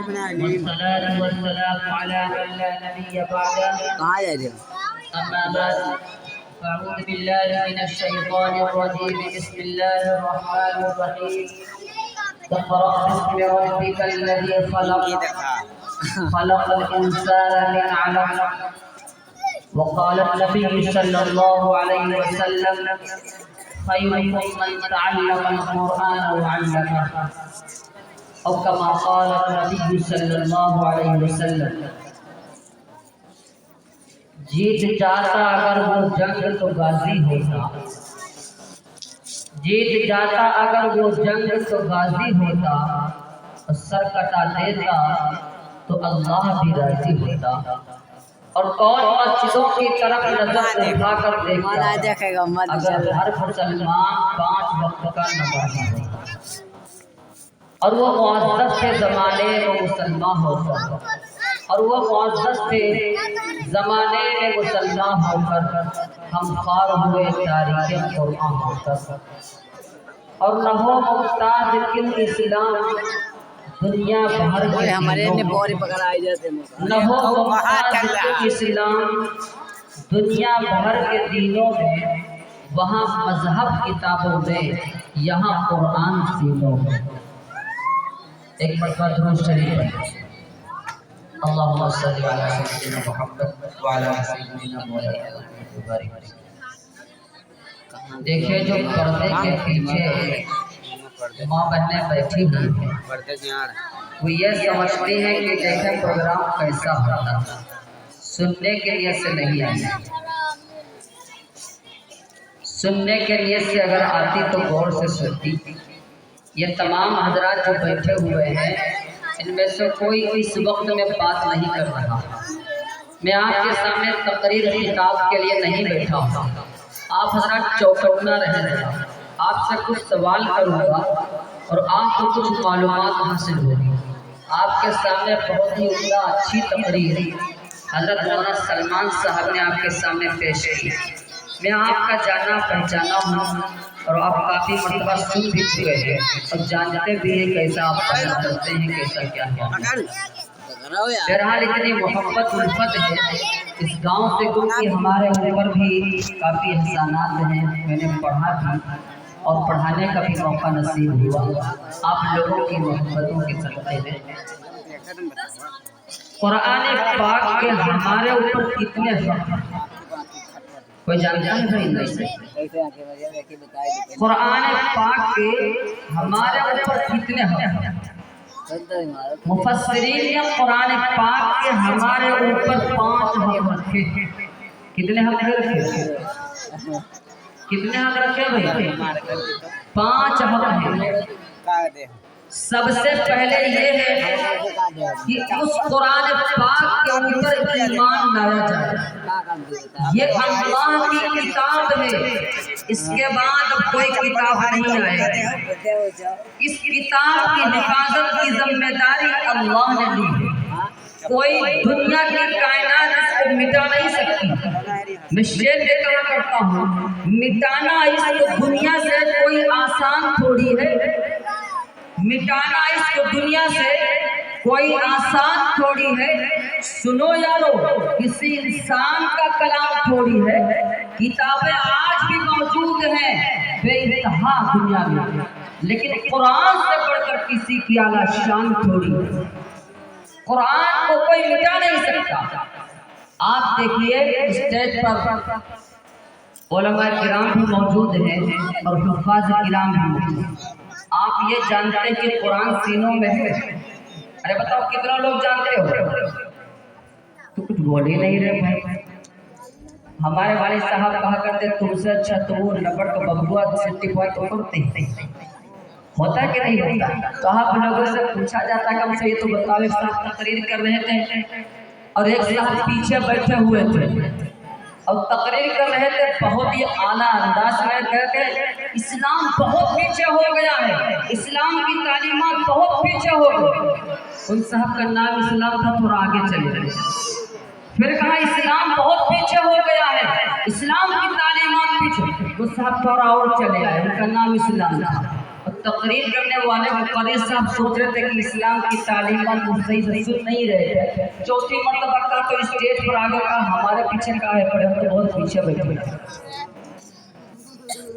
والصلاة والسلام على من لا نبي بعده. أما بعد فأعوذ بالله من الشيطان الرجيم. بسم الله الرحمن الرحيم. اقرأ باسم ربك الذي خلق خلق الإنسان من علق. وقال النبي صلى الله عليه وسلم خيركم من تعلم القرآن وعلمه، او كما قال النبي صلی اللہ علیہ وسلم. جیت جاتا اگر وہ جنگ تو غازی ہوتا، جیت جاتا اگر وہ جنگ تو غازی ہوتا، اور سر کٹا دیتا تو اللہ بھی راضی ہوتا. اور کون مسجدوں کی طرف نظر اٹھا کر دیکھتا اگر ہر مسلمان 5 وقت کا نمازی ہوتا، اور وہ معزز کے زمانے میں مسلمان ہوتا، اور وہ معزز کے زمانے میں مسلمان ہو کر ہم خوار ہوئے تاریخ قرآن ہو کر، اور نہ ہو محتاج کیوں اسلام دنیا بھر کے نہ ہو محتاج کیوں اسلام دنیا بھر کے دینوں میں، وہاں مذہب کتابوں میں، یہاں قرآن سینوں میں. ایک مرتبہ درود شریف ہے. اللہم صلی علی سیدنا محمد وعلی سیدنا محمد. دیکھیں جو پردے کے پیچھے ماں بہنیں بیٹھی ہوئی ہیں، وہ یہ سمجھتی ہیں کہ دیکھیں پروگرام کیسا ہوتا، سننے کے لیے سے نہیں آئی. سننے کے لیے سے اگر آتی تو غور سے سنتی. یہ تمام حضرات جو بیٹھے ہوئے ہیں، ان میں سے کوئی اس وقت میں بات نہیں کر رہا. میں آپ کے سامنے تقریر خطاب کے لیے نہیں بیٹھا ہوں. آپ حضرات چوکنا رہیں گے. آپ سے کچھ سوال کروں گا اور آپ کو کچھ معلومات حاصل ہوگی. آپ کے سامنے بہت ہی عمدہ اچھی تقریر حضرت مولانا سلمان صاحب نے آپ کے سامنے پیش کی. میں آپ کا جانا پہچانا ہوں اور آپ کافی مرتبہ سن بھی چکے ہیں اور جانتے بھی ہیں کیسا آپ پسند کرتے ہیں، کیسا کیا ہے. بہرحال اتنی محبت الفت ہے اس گاؤں سے، کیونکہ ہمارے اوپر بھی کافی احسانات ہیں. میں نے پڑھا بھی اور پڑھانے کا بھی موقع نصیب ہوا آپ لوگوں کی محبتوں کے صدقے میں. قرآن پاک کے ہمارے اوپر کتنے حق ہیں کوئی جانتا ہے؟ قرآن پاک کے ہمارے اوپر کتنے حق ہیں؟ مفسرین نے قرآن پاک کے ہمارے اوپر 5 حق رکھے. کتنے حق رکھے؟ کتنے حق رکھے بھائی؟ 5 حق ہیں. سب سے پہلے یہ ہے کہ اس قرآن پاک کے اوپر ایمان لایا جائے. یہ اللہ کی کتاب ہے، اس کے بعد کوئی کتاب نہیں آئے گی. اس کتاب کی حفاظت کی ذمہ داری اللہ نے لی ہے. کوئی دنیا کی کائنات اس کو مٹا نہیں سکتی. میں شعر میں کہا کرتا ہوں، مٹانا اس کو دنیا سے کوئی آسان تھوڑی ہے. مٹانا اس کو دنیا سے کوئی آسان تھوڑی ہے. سنو یارو، کسی انسان کا کلام تھوڑی ہے. کتابیں آج بھی موجود ہیں بے انتہا دنیا میں، لیکن قرآن سے بڑھ کر کسی کی اعلیٰ شان تھوڑی ہے. قرآن کو کوئی مٹا نہیں سکتا. آپ دیکھیے اسٹیج پر علماء کرام بھی موجود ہیں اور حفاظ کرام بھی موجود ہیں. آپ یہ جانتے ہیں کہ قرآن سینوں میں ہے؟ ارے بتاؤ کتنا لوگ جانتے ہو؟ تو کچھ بول ہی نہیں رہے بھائی. ہمارے والد صاحب کہا کرتے تم سے اچھا تو وہ ربڑ کا ببوا سٹی بوائے تو کرتے ہوتا ہے کہ نہیں ہوتا؟ تو آپ لوگوں سے پوچھا جاتا ہے کہ ہم سے یہ تو بتاؤ، ایک صاحب تقریر کر رہے تھے اور ایک صاحب پیچھے بیٹھے ہوئے تھے اور تقریر کر رہے تھے بہت ہی اعلیٰ انداز میں کہتے اسلام بہت پیچھے ہو گیا ہے، اسلام کی تعلیمات بہت پیچھے ہو گئی. ان صاحب کا نام اسلام تھا، تھوڑا آگے چلے گئے. پھر کہا اسلام بہت پیچھے ہو گیا ہے، اسلام کی تعلیمات پیچھے. وہ صاحب تھوڑا اور چلے آئے، ان کا نام اسلام تھا. اور تقریر کرنے والے قاری صاحب سوچ رہے تھے کہ اسلام کی تعلیمات صحیح سے سن نہیں رہے تھے. چوتھی مرتبہ کا تو اسٹیج پر آگے کا ہمارے پیچھے کا ہے پڑے ہم تو بہت پیچھے بیٹھے.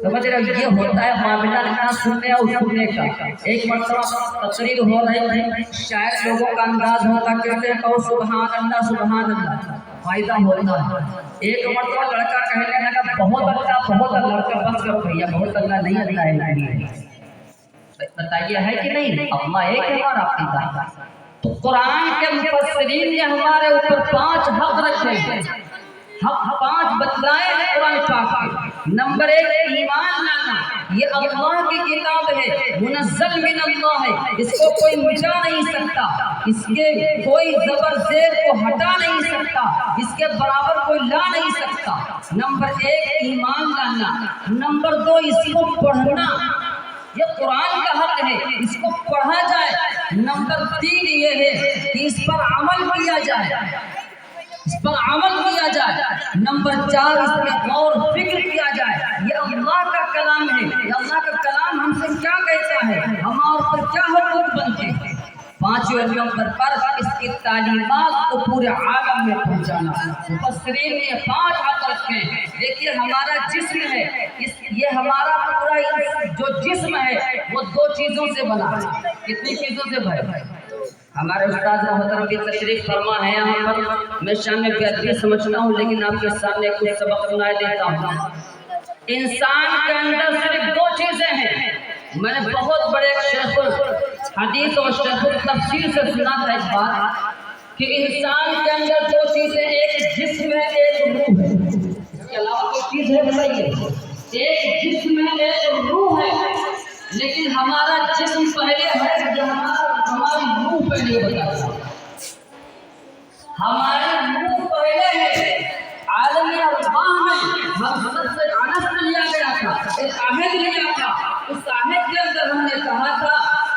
سمجھ رہے ہو یہ ہوتا ہے معاملہ نہ سننے اور سننے کا. ایک مرتبہ تقریر ہو رہی تھی, شاید لوگوں کا انداز ہوتا کہتے ہیں کہو سبحان اللہ سبحان اللہ, فائدہ ہوتا ہے. ایک مرتبہ لڑکا کہنے لگا بہت اللہ, لڑکا بس کرو بھیا بہت اللہ نہیں اللہ ہے. بتائیے ہے کہ نہیں؟ اپنا ایک ہے ہمارا عقیدہ. تو قرآن کے مفسرین نے ہمارے اوپر 5 حق رکھے ہیں. حق 5 بتلائے ہیں قرآن پاک. نمبر 1 ایمان لانا, یہ اللہ کی کتاب ہے, منزل من اللہ ہے, اس کو کوئی مٹا نہیں سکتا, اس کے کوئی زبر زیر کو ہٹا نہیں سکتا, اس کے برابر کوئی لا نہیں سکتا. نمبر 1 ایمان لانا. نمبر 2 اس کو پڑھنا, یہ قرآن کا حق ہے, اس کو پڑھا جائے. نمبر 3 یہ ہے کہ اس پر عمل کیا جائے, اس پر عمل کیا جائے. نمبر 4 اس پر غور فکر کیا جائے. یہ اللہ کا کلام ہے, یہ اللہ کا کلام ہم سے کیا کہتا ہے, ہمارے پر کیا حقوق بنتے ہیں. 5ویں نمبر پر اس کی تعلیمات کو پورے عالم میں پہنچانا. مفسرین نے 5 حق رکھے ہیں. دیکھیے ہمارا جسم ہے, یہ ہمارا پورا جو جسم ہے وہ 2 چیزوں سے بنا ہے. کتنی چیزوں سے بھائی؟ ہمارے استاد محترم بھی تشریف فرما ہے یہاں پر. میں شام میں بیعدبی سمجھتا ہوں لیکن آپ کے سامنے کچھ سبق سنائے دیتا ہوں. انسان کے اندر صرف 2 چیزیں ہیں. میں نے بہت بڑے شیخ الحدیث اور شیخ التفسیر سے سنا تھا ایک بات کہ انسان کے اندر 2 چیزیں, ایک جسم ہے ایک روح ہے. اس کے علاوہ کوئی چیز ہے بتائیے؟ ایک جسم ہے ایک روح ہے. لیکن ہمارا جسم پہلے ہے, ہماری روح پہلے بتاتا ہے. ہماری روح پہلے ہے. عالم ارواح میں ہم سب سے انس لیا گیا تھا, ایک عہد لیا تھا. اس عہد کے اندر ہم نے کہا تھا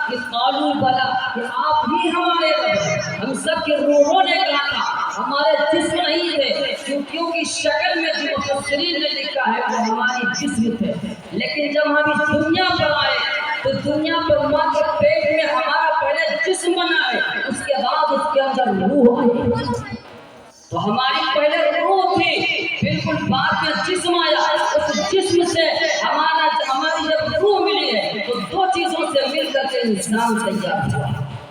کہ قالوا بلا, کہ آپ ہی ہمارے رب. ہم سب کے روحوں نے کہا تھا, ہمارے جسم نہیں تھے, کیونکہ شکل میں جو مفسرین نے لکھا ہے وہ ہماری جسم تھے. لیکن جب ہم اس دنیا پر آئے تو دنیا پر ماں کے پیٹ میں ہمارا پہلے جسم بنا ہے, اس کے بعد اس کے اندر روح آئی. تو ہماری پہلے روح تھی, بالکل بعد میں جسم آیا. اس جسم سے ہماری جب روح ملی ہے تو 2 چیزوں سے مل کر کے انسان تیار ہوا.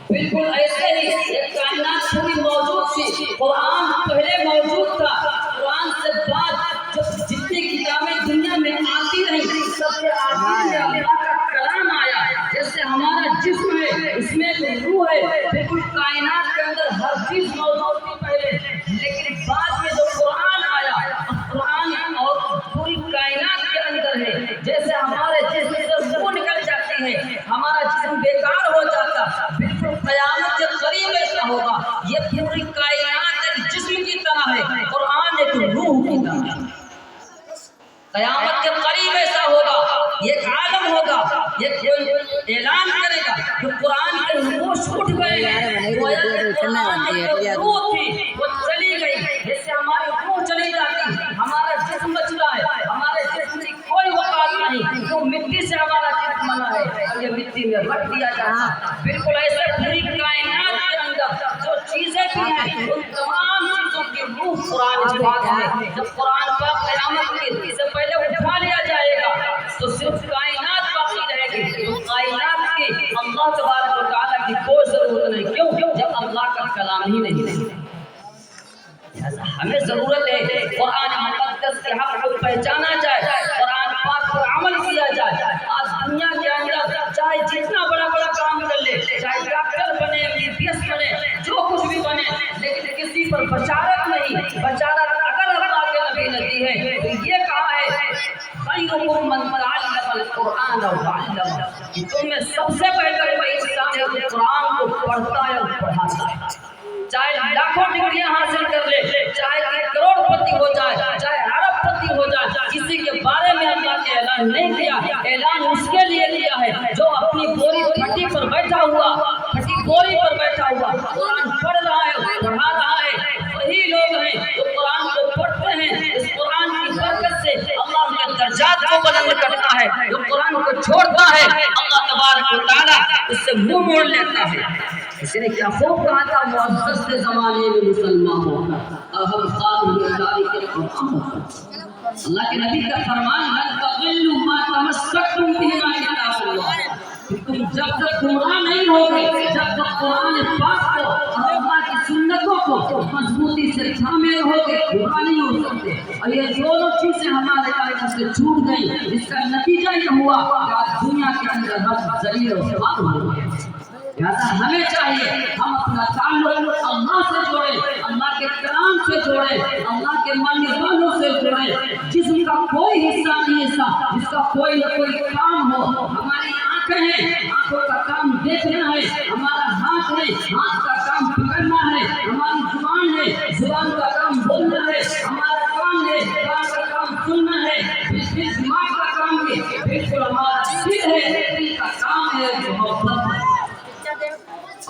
بالکل ایسے ہی ایک کائنات پوری موجود تھی, قرآن پہلے موجود تھا. قرآن سے بعد جو جتنی کتابیں دنیا میں آتی رہی سب سے آخر میں اللہ کا کلام آیا. جیسے ہمارا جسم ہے اس میں ایک روح ہے, بالکل کائنات کے اندر ہر چیز موجود تھی پہلے, لیکن بعد میں جو قرآن آیا, قرآن اور پوری کائنات کے اندر ہے. جیسے ہمارے جسم سے روح نکل جاتی ہے, ہمارا جسم بیکار ہو جاتا, بالکل قیامت کے قریب ایسا ہوگا. یہ پوری کائنات ایک جسم کی طرح ہے, قرآن ایک روح کی طرح ہے. قیامت کے قریب ایسا ہوگا, یہ عالم ہوگا, یہ کوئی اعلان کرے گا کہ قرآن کے ہوش اٹھ گئے. روح تھی وہ چلی گئی, جیسے ہماری روح چلی جاتی, ہمارا جسم بچتا ہے. ہمارے جسم کی کوئی وقات نہیں, جو مٹی سے ہمارا جسم بنا ہے یہ مٹی میں رکھ دیا جاتا. بالکل ایسے پوری کائنات کے اندر جو چیزیں بھی ہیں ان تمام چیزوں کی روح قرآن پاک ہے. جب قرآن پاک قیامت کی سے پہلے اٹھا لیا جائے گا تو صرف کائنات باقی رہے گی. تو کائنات کی اللہ تبارک و تعالیٰ کی کوئی ضرورت نہیں. کیوں؟ جب اللہ کا کلام ہی نہیں ہے. ہمیں ضرورت ہے قرآن مقدس کے حق کو پہچانا جائے, قرآن پاک پر عمل کیا جائے. آج دنیا کے اندر چاہے جتنا بڑا کام کر لے, چاہے ڈاکٹر بنے, MBBS بنے, جو کچھ بھی بنے, لیکن کسی پر بشارت نہیں. بشارت اگر اللہ کے نبی نے دی ہے تو یہ کہا ہے خیرکم من تعلم القرآن وعلمہ, کہ تم میں سب سے بہتر وہ انسان ہے جو قرآن کو پڑھتا ہے اور پڑھاتا ہے. چاہے لاکھوں ڈگریاں حاصل کر لے, چاہے کروڑ پتی ہو جائے, چاہے ارب پتی ہو جائے, کسی کے بارے میں اللہ نے اعلان نہیں کیا. اعلان اس کے لیے کیا ہے جو اپنی بوری پھٹی پر بیٹھا ہوا, پھٹی بوری پر بیٹھا ہوا قرآن پڑھ رہا ہے, پڑھا رہا ہے. وہی لوگ ہیں جو قرآن کو پڑھتے ہیں. اس قرآن کی برکت سے اللہ ان کے درجات کو بلند کرتا ہے. جو قرآن کو چھوڑتا ہے اللہ تبارک اس سے منہ موڑ لیتا ہے. اس نے کیا خوب کہا تھا معزز کے زمانے میں مسلمان ہوگا اور ہم خاطر تاریخ قرآن. اللہ کے نبی کا فرمان لن تضلوا ما تمسكتم بهما كتاب اللہ. تم جب تک گمراہ نہیں ہوگے، جب تک قرآن پاک کو اور اللہ کی سنتوں کو مضبوطی سے تھامے رہوگے، گمراہ نہیں ہو سکتے. اور یہ دونوں چیزیں ہمارے عالم سے چھوٹ گئی، جس کا نتیجہ یہ ہوا کہ آج دنیا کے اندر ہم ذلیل و خوار ہو گئے. لہذا ہمیں چاہیے ہم اپنا تعلق اللہ سے جوڑیں، اللہ کے کلام سے جوڑیں، اللہ کے ماننے والوں سے جوڑیں. جسم کا کوئی حصہ نہیں ایسا جس کا کوئی نہ کوئی کام ہو. ہماری آنکھیں ہیں، آنکھوں کا کام دیکھنا ہے. ہمارا ہاتھ ہے، ہاتھ کا کام پکڑنا ہے. ہماری زبان ہے، زبان کا کام بولنا ہے. ہمارا کان ہے، کان کا کام سننا ہے. پھر دماغ کا کام ہے، پھر ہمارا دل ہے، دل کا کام ہے محبت.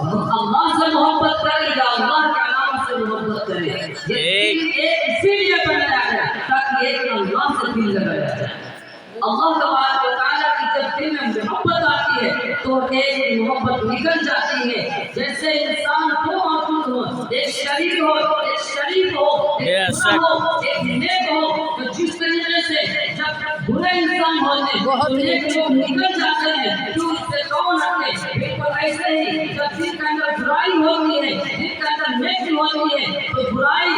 اللہ سے محبت کرے گا، اللہ کے نام سے محبت کرے گا. یہ اسی لیے بنایا گیا تاکہ ایک اللہ سے دل لگایا جائے. اللہ تبارک و تعالیٰ کی جب دل میں محبت آتی ہے تو ایک محبت نکل جاتی ہے. جیسے انسان دو موجود ہو، ایک شریف ہو، ایک شریف ہو، ایک برا ہو، ایک نیک ہو. تو جس طریقے سے جب برے انسان ہوتے ہیں تو نیک لوگ نکل جاتے ہیں، جو اس سے کون آتے. بالکل ایسے ہی جب دل کے اندر برائی ہوتی ہے، دل کے اندر نیکی ہوتی ہے تو برائی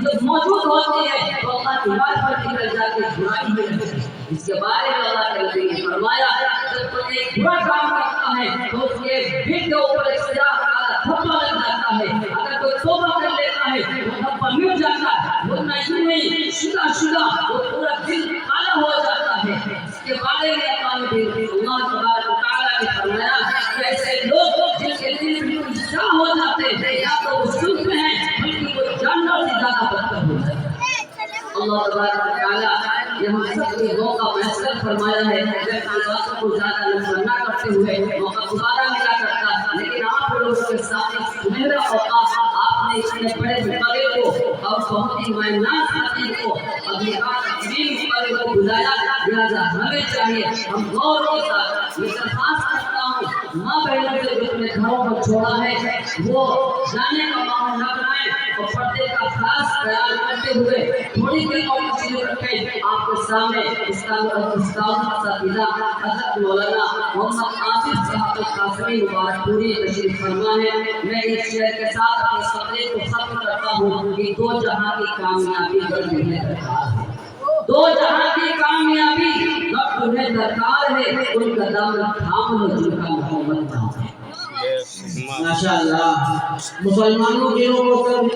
جب موجود ہوتی ہے تو اللہ کی بات پر نکل جاتی ہے برائی میں. اس کے بارے میں اللہ کے نبی نے فرمایا جب کوئی ایک برا کام کرتا ہے تو اس کے دل کے اوپر ایک سیاہ کالا دھبا لگ جاتا ہے. اگر کوئی توبہ کر لیتا ہے وہ دھبا مٹ جاتا ہے، ورنہ یوں نہیں شدہ شدہ وہ پورا دل کالا ہو جاتا ہے. اس کے بارے میں اللہ تبارک و تعالیٰ نے فرمایا کہ ایسے لوگ جن کے دل بالکل سیاہ ہو جاتے ہیں یا تو وہ سنتے ہیں بلکہ وہ جانور سے زیادہ بدتر ہو جاتے ہیں. اللہ تبارک و تعالیٰ یہ ہم سب کو موقع میسر فرمایا ہے. باتوں کو زیادہ لمبا نہ کرتے ہوئے موقع دوبارہ ملا کرتا، لیکن آپ لوگوں کے ساتھ سنہرا موقع آپ نے اتنے بڑے مقابلے کو اور بہت ہی معنیات خاطر کو اپنی تقریم مقابلے کو بلایا. لہٰذا ہمیں چاہیے ہم غور کے ساتھ یہ درخواست کرتا ہوں ماں بہنوں سے جو اپنے گھروں کو چھوڑا ہے وہ جانے کا ماحول نہ بنائیں اور پردے کا خاص خیال کرتے ہوئے تھوڑی دیر اور تشریف رکھیں. آپ کے سامنے استاد اساتذہ حضرت مولانا محمد آصف صاحب قاسمی مبارک پوری تشریف فرما ہے. میں اس شعر کے ساتھ اپنے خطبے کو ختم کرتا ہوں کہ دو جہاں کی کامیابی رب تمہیں درکار ہے. دو جہاں کی کامیابی رب تمہیں درکار ہے. ان کا دامن تھام لو جن کا محبت نام ہے. ماشاءاللہ مسلمانوں کے